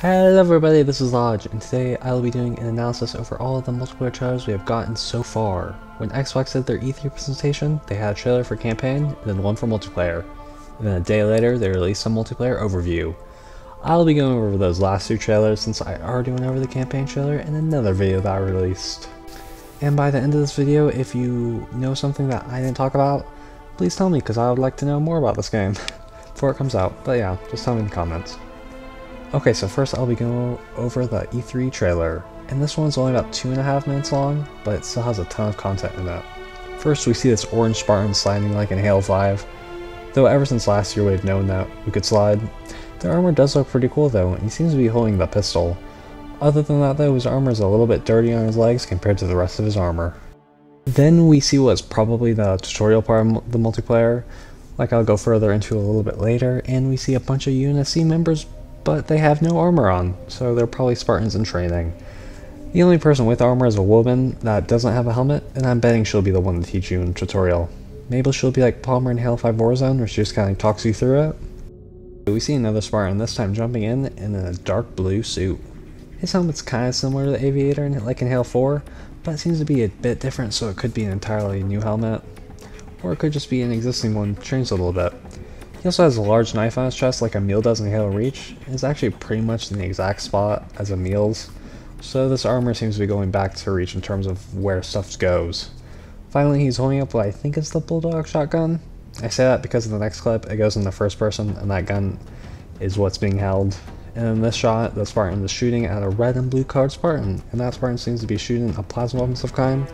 Hello everybody, this is Lodge, and today I will be doing an analysis over all of the multiplayer trailers we have gotten so far. When Xbox did their E3 presentation, they had a trailer for campaign, and then one for multiplayer. And then a day later, they released a multiplayer overview. I'll be going over those last two trailers since I already went over the campaign trailer in another video that I released. And by the end of this video, if you know something that I didn't talk about, please tell me because I would like to know more about this game before it comes out. But yeah, just tell me in the comments. Okay, so first I'll be going over the E3 trailer, and this one's only about 2.5 minutes long, but it still has a ton of content in it. First we see this orange Spartan sliding like in Halo 5, though ever since last year we've known that we could slide. The armor does look pretty cool though, and he seems to be holding the pistol. Other than that though, his armor is a little bit dirty on his legs compared to the rest of his armor. Then we see what's probably the tutorial part of the multiplayer, like I'll go further into a little bit later, and we see a bunch of UNSC members, but they have no armor on, so they're probably Spartans in training. The only person with armor is a woman that doesn't have a helmet, and I'm betting she'll be the one to teach you in the tutorial. Maybe she'll be like Palmer in Halo 5 Warzone, where she just kind of talks you through it. We see another Spartan, this time jumping in a dark blue suit. His helmet's kind of similar to the Aviator like in Halo 4, but it seems to be a bit different, so it could be an entirely new helmet. Or it could just be an existing one changed a little bit. He also has a large knife on his chest like Emile does in Halo Reach. It's actually pretty much in the exact spot as Emile's, so this armor seems to be going back to Reach in terms of where stuff goes. Finally, he's holding up what I think is the Bulldog shotgun. I say that because in the next clip it goes in the first person and that gun is what's being held. And in this shot, the Spartan is shooting at a red and blue colored Spartan, and that Spartan seems to be shooting a plasma weapon of some kind.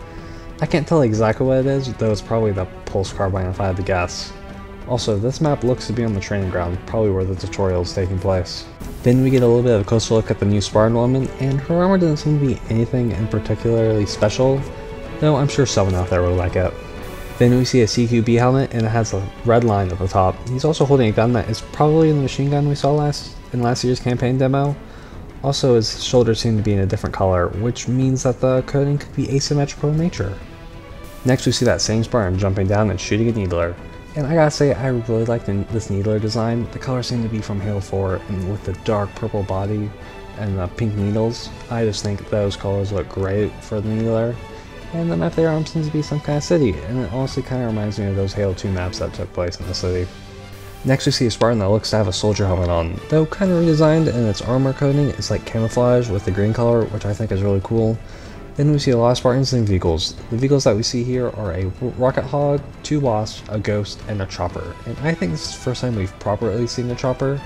I can't tell exactly what it is, though it's probably the pulse carbine if I had to guess. Also, this map looks to be on the training ground, probably where the tutorial is taking place. Then we get a little bit of a closer look at the new Spartan woman, and her armor doesn't seem to be anything in particularly special, though I'm sure someone out there will like it. Then we see a CQB helmet, and it has a red line at the top. He's also holding a gun that is probably the machine gun we saw in last year's campaign demo. Also, his shoulders seem to be in a different color, which means that the coding could be asymmetrical in nature. Next we see that same Spartan jumping down and shooting a Needler. And I gotta say, I really like this Needler design. The colors seem to be from Halo 4, and with the dark purple body and the pink needles, I just think those colors look great for the Needler. And the map they're on seems to be some kind of city, and it honestly kind of reminds me of those Halo 2 maps that took place in the city. Next we see a Spartan that looks to have a soldier helmet on, though kind of redesigned, and its armor coating is like camouflage with the green color, which I think is really cool. Then we see a lot of Spartans and vehicles. The vehicles that we see here are a Rocket Hog, 2 Wasps, a Ghost, and a Chopper. And I think this is the first time we've properly seen a Chopper.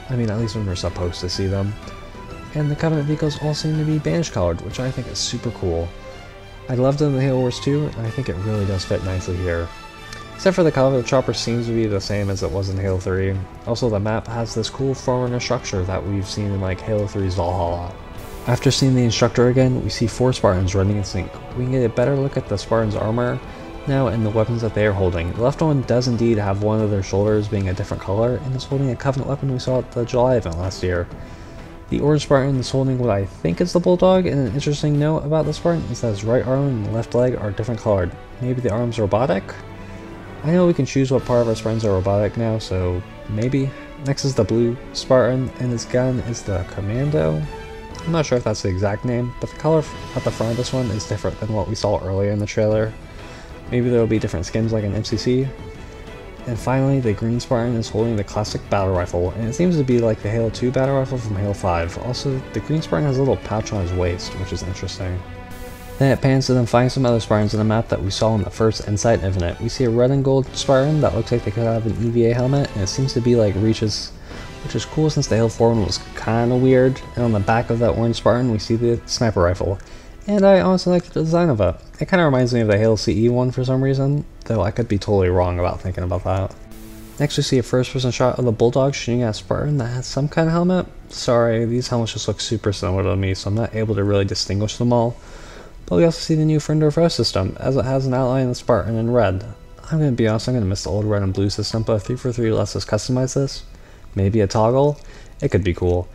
I mean, at least when we're supposed to see them. And the Covenant vehicles all seem to be Banish colored, which I think is super cool. I loved it in the Halo Wars 2, and I think it really does fit nicely here. Except for the color, the Chopper seems to be the same as it was in Halo 3. Also, the map has this cool Forerunner structure that we've seen in like Halo 3's Valhalla. After seeing the instructor again, we see 4 Spartans running in sync. We can get a better look at the Spartans' armor now and the weapons that they are holding. The left one does indeed have one of their shoulders being a different color, and is holding a Covenant weapon we saw at the July event last year. The orange Spartan is holding what I think is the Bulldog, and an interesting note about the Spartan is that his right arm and left leg are different colored. Maybe the arm's robotic? I know we can choose what part of our Spartans are robotic now, so maybe. Next is the blue Spartan, and his gun is the Commando. I'm not sure if that's the exact name, but the color at the front of this one is different than what we saw earlier in the trailer. Maybe there will be different skins like an MCC. And finally, the green Spartan is holding the classic battle rifle, and it seems to be like the Halo 2 battle rifle from Halo 5. Also, the green Spartan has a little pouch on his waist, which is interesting. Then it pans to them finding some other Spartans in the map that we saw in the first Insight event. We see a red and gold Spartan that looks like they could have an EVA helmet, and it seems to be like Reach's, which is cool since the Halo 4 one was kinda weird. And on the back of that orange Spartan we see the sniper rifle, and I honestly like the design of it. It kinda reminds me of the Halo CE one for some reason, though I could be totally wrong about thinking about that. Next we see a first person shot of the Bulldog shooting at a Spartan that has some kind of helmet. Sorry, these helmets just look super similar to me, so I'm not able to really distinguish them all. But we also see the new Friend or Foe system, as it has an outline of the Spartan in red. I'm gonna be honest, I'm gonna miss the old red and blue system, but 343 lets us customize this. Maybe a toggle? It could be cool.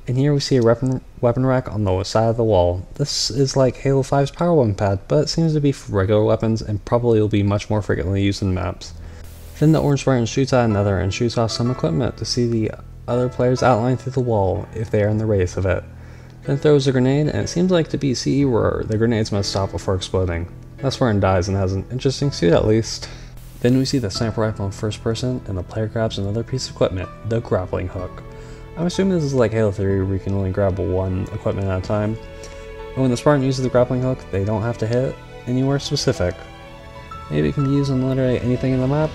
And here we see a weapon rack on the side of the wall. This is like Halo 5's power weapon pad, but it seems to be for regular weapons and probably will be much more frequently used in maps. Then the orange Spartan shoots at another and shoots off some equipment to see the other players outline through the wall if they are in the radius of it. Then throws a grenade, and it seems like to beat CE Roar, the grenades must stop before exploding. That Spartan dies and has an interesting suit at least. Then we see the sniper rifle in first person, and the player grabs another piece of equipment, the grappling hook. I'm assuming this is like Halo 3 where you can only grab one equipment at a time. And when the Spartan uses the grappling hook, they don't have to hit anywhere specific. Maybe it can be used on literally anything in the map.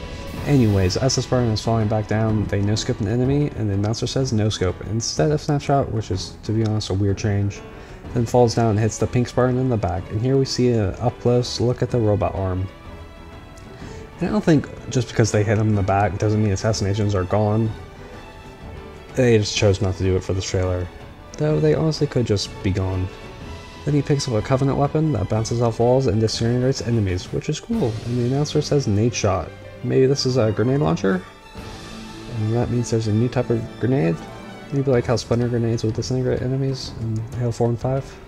Anyways, as the Spartan is falling back down, they no-scope an enemy, and the announcer says no-scope instead of snapshot, which is, to be honest, a weird change. Then falls down and hits the pink Spartan in the back, and here we see an up-close look at the robot arm. And I don't think just because they hit him in the back doesn't mean assassinations are gone. They just chose not to do it for this trailer, though they honestly could just be gone. Then he picks up a Covenant weapon that bounces off walls and disintegrates enemies, which is cool, and the announcer says nade shot. Maybe this is a grenade launcher? And that means there's a new type of grenade? Maybe like how splinter grenades will disintegrate enemies in Halo 4 and 5?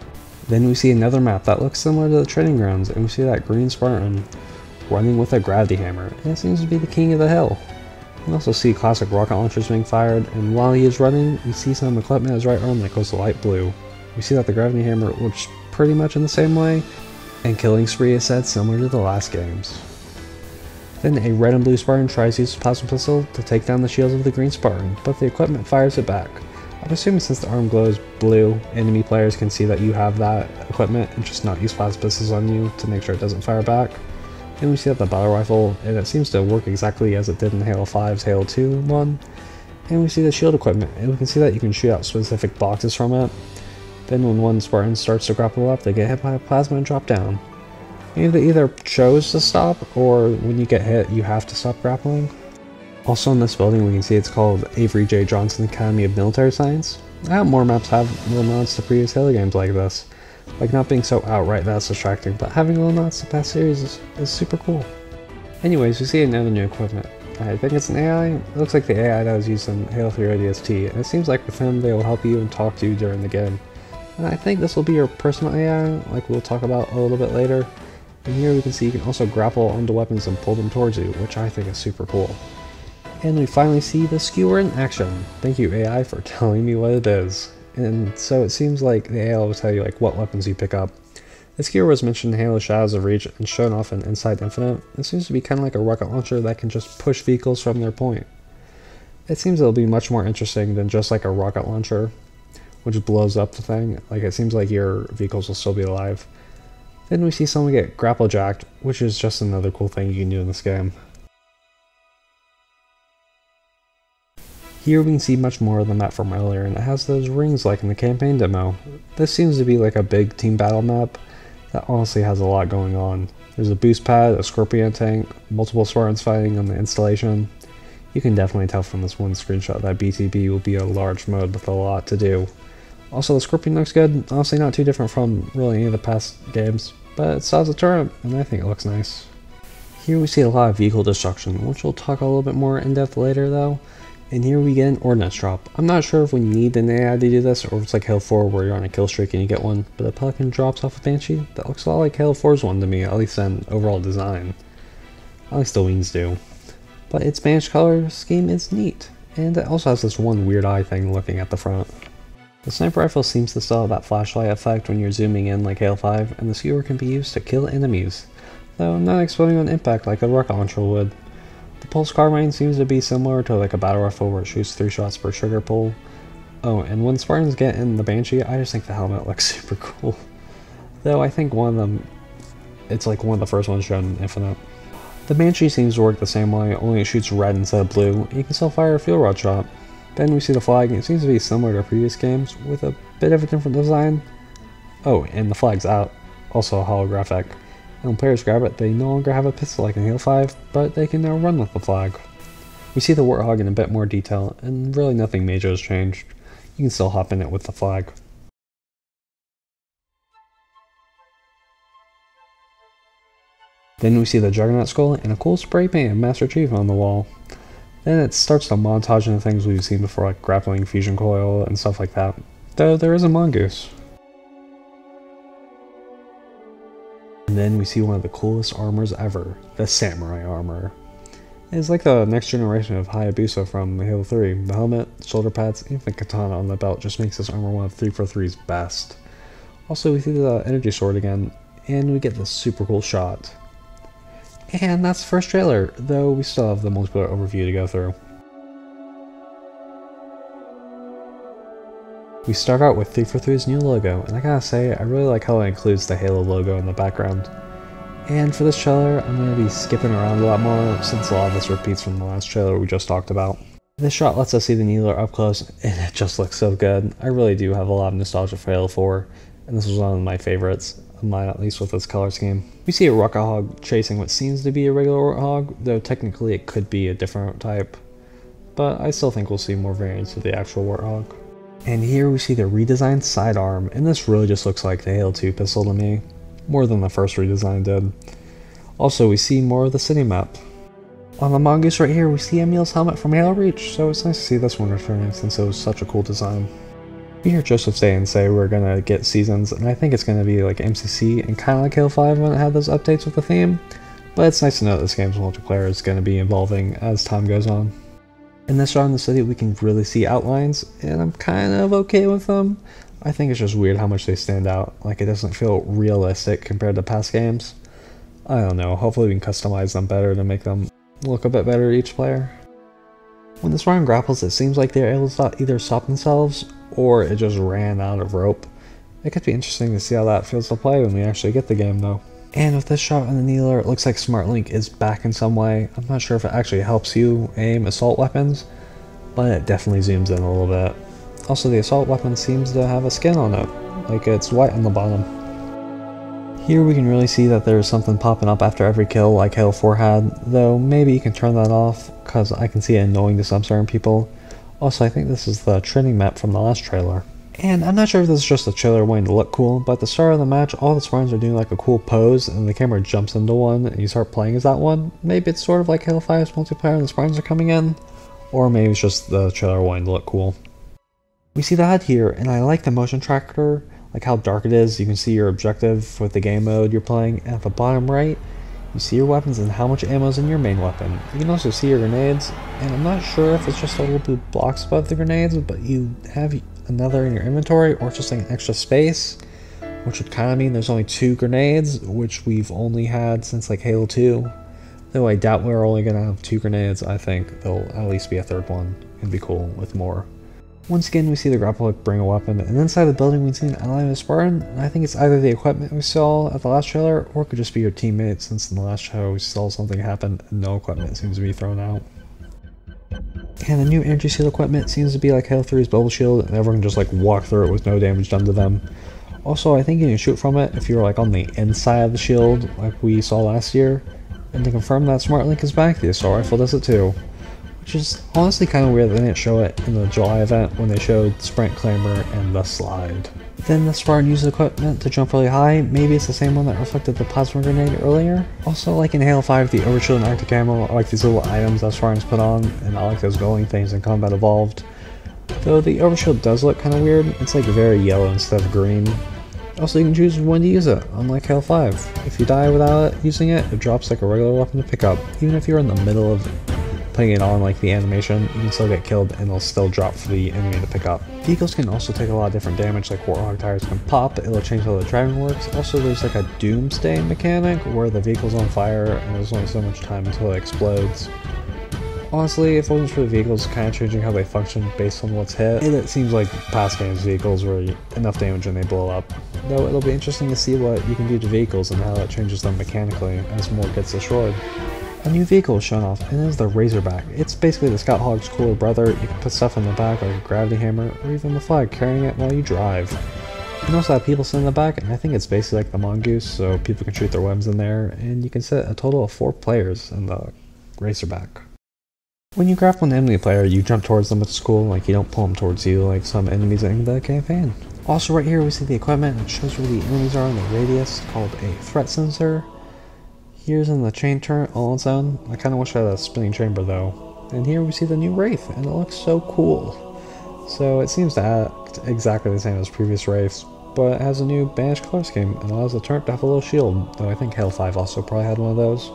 Then we see another map that looks similar to the training grounds, and we see that green Spartan running with a gravity hammer, and it seems to be the king of the hill. We also see classic rocket launchers being fired, and while he is running, we see some equipment in his right arm that goes light blue. We see that the gravity hammer looks pretty much in the same way, and killing spree is said similar to the last games. Then a red and blue Spartan tries to use his plasma pistol to take down the shields of the green Spartan, but the equipment fires it back. I'm assuming since the arm glows blue, enemy players can see that you have that equipment and just not use plasma pistols on you to make sure it doesn't fire back. And we see that the battle rifle, and it seems to work exactly as it did in Halo 5's Halo 2 one. And we see the shield equipment, and we can see that you can shoot out specific boxes from it. Then when one Spartan starts to grapple up, they get hit by a plasma and drop down. Maybe they either chose to stop, or when you get hit, you have to stop grappling. Also in this building, we can see it's called Avery J. Johnson Academy of Military Science. I hope more maps have little nods to previous Halo games like this. Like not being so outright that's distracting, but having little nods to past series is super cool. Anyways, we see another new equipment. I think it's an AI. It looks like the AI that was used in Halo 3 ODST, and it seems like with him they will help you and talk to you during the game. And I think this will be your personal AI, like we'll talk about a little bit later. And here we can see you can also grapple onto weapons and pull them towards you, which I think is super cool. And we finally see the skewer in action. Thank you AI for telling me what it is. And so it seems like the AI will tell you like what weapons you pick up. The skewer was mentioned in Halo Shadows of Reach and shown off in Inside Infinite. It seems to be kind of like a rocket launcher that can just push vehicles from their point. It seems it'll be much more interesting than just like a rocket launcher, which blows up the thing. Like it seems like your vehicles will still be alive. Then we see someone get grapple jacked, which is just another cool thing you can do in this game. Here we can see much more of the map from earlier, and it has those rings like in the campaign demo. This seems to be like a big team battle map that honestly has a lot going on. There's a boost pad, a Scorpion tank, multiple Spartans fighting on the installation. You can definitely tell from this one screenshot that BTB will be a large mode with a lot to do. Also, the Scorpion looks good, honestly not too different from really any of the past games, but it still has a turret, and I think it looks nice. Here we see a lot of vehicle destruction, which we'll talk a little bit more in depth later though. And here we get an ordnance drop. I'm not sure if we need an AI to do this, or if it's like Halo 4 where you're on a kill streak and you get one, but a Pelican drops off a Banshee. That looks a lot like Halo 4's one to me, at least in overall design. At least the wings do. But its Banshee color scheme is neat, and it also has this one weird eye thing looking at the front. The sniper rifle seems to still have that flashlight effect when you're zooming in like Halo 5, and the skewer can be used to kill enemies, though not exploding on impact like a rocket launcher would. The pulse carbine seems to be similar to like a battle rifle where it shoots 3 shots per trigger pull. Oh, and when Spartans get in the Banshee, I just think the helmet looks super cool. Though I think one of them, it's like one of the first ones shown in Infinite. The Banshee seems to work the same way, only it shoots red instead of blue, and you can still fire a fuel rod shot. Then we see the flag, and it seems to be similar to previous games, with a bit of a different design. Oh, and the flag's out, also holographic. And when players grab it, they no longer have a pistol like in Halo 5, but they can now run with the flag. We see the Warthog in a bit more detail, and really nothing major has changed. You can still hop in it with the flag. Then we see the Juggernaut skull and a cool spray paint of Master Chief on the wall. Then it starts to montage into things we've seen before, like grappling fusion coil and stuff like that. Though there is a mongoose. And then we see one of the coolest armors ever, the samurai armor. It's like the next generation of Hayabusa from Halo 3. The helmet, shoulder pads, even the katana on the belt just makes this armor one of 343's best. Also, we see the energy sword again, and we get this super cool shot. And that's the first trailer, though we still have the multiplayer overview to go through. We start out with 343's new logo, and I gotta say, I really like how it includes the Halo logo in the background. And for this trailer, I'm going to be skipping around a lot more, since a lot of this repeats from the last trailer we just talked about. This shot lets us see the Needler up close, and it just looks so good. I really do have a lot of nostalgia for Halo 4, and this was one of my favorites, of mine at least with this color scheme. We see a rocket hog chasing what seems to be a regular warthog, though technically it could be a different type. But I still think we'll see more variants of the actual warthog. And here we see the redesigned sidearm, and this really just looks like the Halo 2 pistol to me. More than the first redesign did. Also, we see more of the city map. On the mongoose right here, we see Emil's helmet from Halo Reach, so it's nice to see this one returning since it was such a cool design. We hear Joseph Day and say we're gonna get seasons, and I think it's gonna be like MCC and kinda like Halo 5 when it had those updates with the theme, but it's nice to know that this game's multiplayer is gonna be evolving as time goes on. In this shot in the city, we can really see outlines, and I'm kind of okay with them. I think it's just weird how much they stand out, like it doesn't feel realistic compared to past games. I don't know, hopefully we can customize them better to make them look a bit better to each player. When the Spartan grapples, it seems like they're able to either stop themselves, or it just ran out of rope. It could be interesting to see how that feels to play when we actually get the game though. And with this shot in the Needler, it looks like Smart Link is back in some way. I'm not sure if it actually helps you aim assault weapons, but it definitely zooms in a little bit. Also, the assault weapon seems to have a skin on it, like it's white on the bottom. Here we can really see that there's something popping up after every kill like Halo 4 had, though maybe you can turn that off, cause I can see it annoying to some certain people. Also, I think this is the training map from the last trailer. And I'm not sure if this is just a trailer wanting to look cool, but at the start of the match, all the Spartans are doing like a cool pose, and the camera jumps into one, and you start playing as that one. Maybe it's sort of like Halo 5's multiplayer and the Spartans are coming in, or maybe it's just the trailer wanting to look cool. We see the HUD here, and I like the motion tracker, like how dark it is. You can see your objective with the game mode you're playing, and at the bottom right, you see your weapons and how much ammo is in your main weapon. You can also see your grenades, and I'm not sure if it's just the little blue blocks above the grenades, but you have another in your inventory, or just like an extra space, which would kind of mean there's only 2 grenades, which we've only had since like Halo 2. Though I doubt we're only going to have 2 grenades, I think there'll at least be a third one. It'd be cool with more. Once again, we see the grapple hook bring a weapon, and inside the building we see an ally of a Spartan, and I think it's either the equipment we saw at the last trailer, or it could just be your teammates, since in the last trailer we saw something happen and no equipment seems to be thrown out. And the new energy shield equipment seems to be like Halo 3's bubble shield, and everyone can just like walk through it with no damage done to them. Also, I think you can shoot from it if you're like on the inside of the shield, like we saw last year. And to confirm that Smart Link is back, the assault rifle does it too. Which is honestly kind of weird they didn't show it in the July event when they showed Sprint Clamber and the Slide. Then the Spartan uses equipment to jump really high. Maybe it's the same one that reflected the plasma grenade earlier. Also, like in Halo 5, the Overshield and Arctic Ammo are like these little items that Spartans put on, and I like those glowing things in Combat Evolved. Though the Overshield does look kind of weird, it's like very yellow instead of green. Also, you can choose when to use it, unlike Halo 5. If you die without using it, it drops like a regular weapon to pick up. Even if you're in the middle of putting it on like the animation, you can still get killed and it'll still drop for the enemy to pick up. Vehicles can also take a lot of different damage, like Warthog tires can pop, it'll change how the driving works. Also, there's like a doomsday mechanic where the vehicle's on fire and there's only so much time until it explodes. Honestly, if it wasn't for the vehicles kind of changing how they function based on what's hit, it seems like past games vehicles were enough damage and they blow up. Though it'll be interesting to see what you can do to vehicles and how it changes them mechanically as more gets destroyed. A new vehicle is shown off, and it is the Razorback. It's basically the Scout Hog's cooler brother. You can put stuff in the back like a gravity hammer, or even the flag carrying it while you drive. You can also have people sit in the back, and I think it's basically like the Mongoose, so people can shoot their weapons in there, and you can sit a total of 4 players in the Razorback. When you grapple an enemy player, you jump towards them with the school, like you don't pull them towards you like some enemies in the campaign. Also right here we see the equipment, it shows where the enemies are in the radius, called a threat sensor. Here's in the chain turret all on its own. I kind of wish I had a spinning chamber though. And here we see the new Wraith, and it looks so cool. So it seems to act exactly the same as previous Wraiths, but it has a new banished color scheme and allows the turret to have a little shield, though I think Halo 5 also probably had one of those.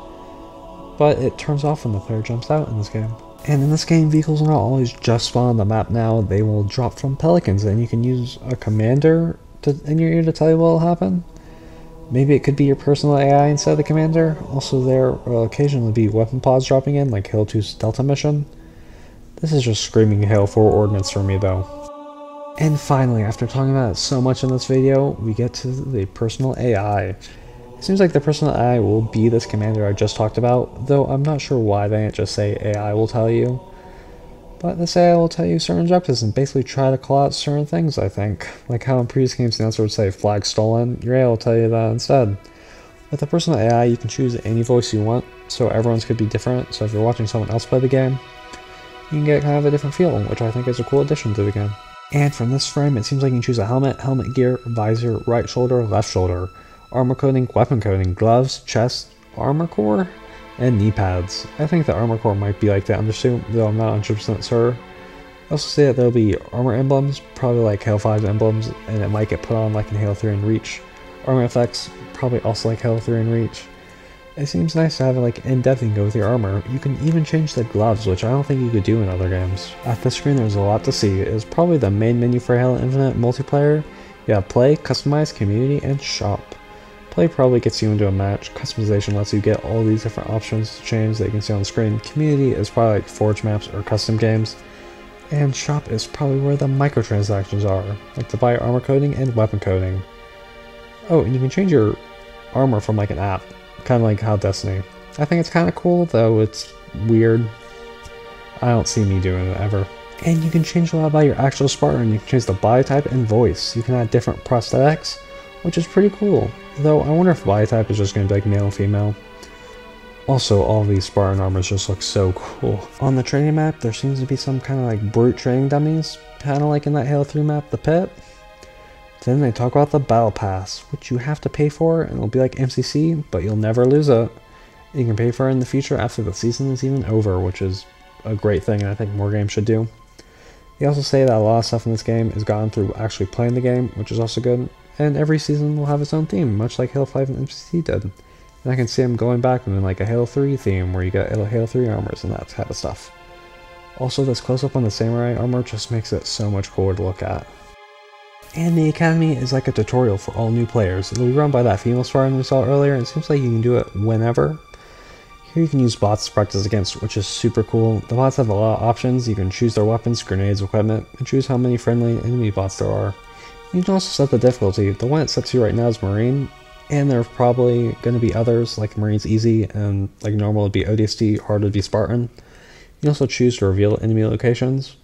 but it turns off when the player jumps out in this game. And in this game, vehicles are not always just spawn on the map now, they will drop from pelicans, and you can use a commander in your ear to tell you what will happen. Maybe it could be your personal AI instead of the commander. Also, there will occasionally be weapon pods dropping in, like Halo 2's Delta mission. This is just screaming Halo 4 ordnance for me though. And finally, after talking about it so much in this video, we get to the personal AI. It seems like the personal AI will be this commander I just talked about, though I'm not sure why they didn't just say AI will tell you. But this AI will tell you certain objectives and basically try to call out certain things, I think. Like how in previous games the announcer would say flag stolen, your AI will tell you that instead. With the personal AI, you can choose any voice you want, so everyone's could be different, so if you're watching someone else play the game, you can get kind of a different feel, which I think is a cool addition to the game. And from this frame, it seems like you can choose a helmet, helmet gear, visor, right shoulder, left shoulder, armor coating, weapon coating, gloves, chest, armor core, and knee pads. I think the armor core might be like the undersuit, though I'm not 100% sure. I also say that there'll be armor emblems, probably like Halo 5 emblems, and it might get put on like in Halo 3 and Reach. Armor effects, probably also like Halo 3 and Reach. It seems nice to have it like in-depth and go with your armor. You can even change the gloves, which I don't think you could do in other games. At this screen there's a lot to see. It is probably the main menu for Halo Infinite multiplayer. You have play, customize, community, and shop. Play probably gets you into a match, customization lets you get all these different options to change that you can see on the screen, community is probably like forge maps or custom games, and shop is probably where the microtransactions are, like to buy armor coating and weapon coating. Oh, and you can change your armor from like an app, kind of like how Destiny. I think it's kind of cool, though it's weird. I don't see me doing it ever. And you can change a lot about your actual Spartan, you can change the body type and voice, you can add different prosthetics, which is pretty cool. Though I wonder if body type is just going to be like male and female. Also, all these Spartan armors just look so cool. On the training map, there seems to be some kind of like brute training dummies, kind of like in that Halo 3 map, the pit. Then they talk about the battle pass, which you have to pay for, and it'll be like MCC, but you'll never lose it. You can pay for it in the future after the season is even over, which is a great thing, and I think more games should do. They also say that a lot of stuff in this game is gotten through actually playing the game, which is also good. And every season will have its own theme, much like Halo 5 and MCC did. And I can see them going back in like a Halo 3 theme, where you get Halo 3 armors and that type of stuff. Also, this close-up on the samurai armor just makes it so much cooler to look at. And the Academy is like a tutorial for all new players. It'll be run by that female Spartan we saw earlier, and it seems like you can do it whenever. Here you can use bots to practice against, which is super cool. The bots have a lot of options. You can choose their weapons, grenades, equipment, and choose how many friendly enemy bots there are. You can also set the difficulty. The one it sets to right now is Marine, and there are probably going to be others, like Marine's Easy, and like normal would be ODST, hard would be Spartan. You can also choose to reveal enemy locations.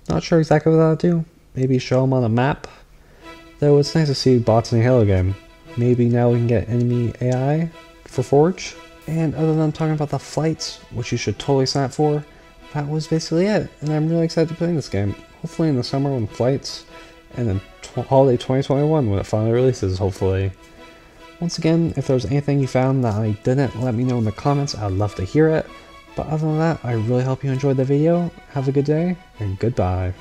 Not sure exactly what that'll do. Maybe show them on a map. Though it's nice to see bots in a Halo game. Maybe now we can get enemy AI for Forge. And other than talking about the flights, which you should totally sign up for, that was basically it. And I'm really excited to play this game. Hopefully in the summer when flights, and then holiday 2021 when it finally releases, hopefully. Once again, if there's anything you found that I didn't, let me know in the comments. I'd love to hear it. But other than that, I really hope you enjoyed the video. Have a good day, and goodbye.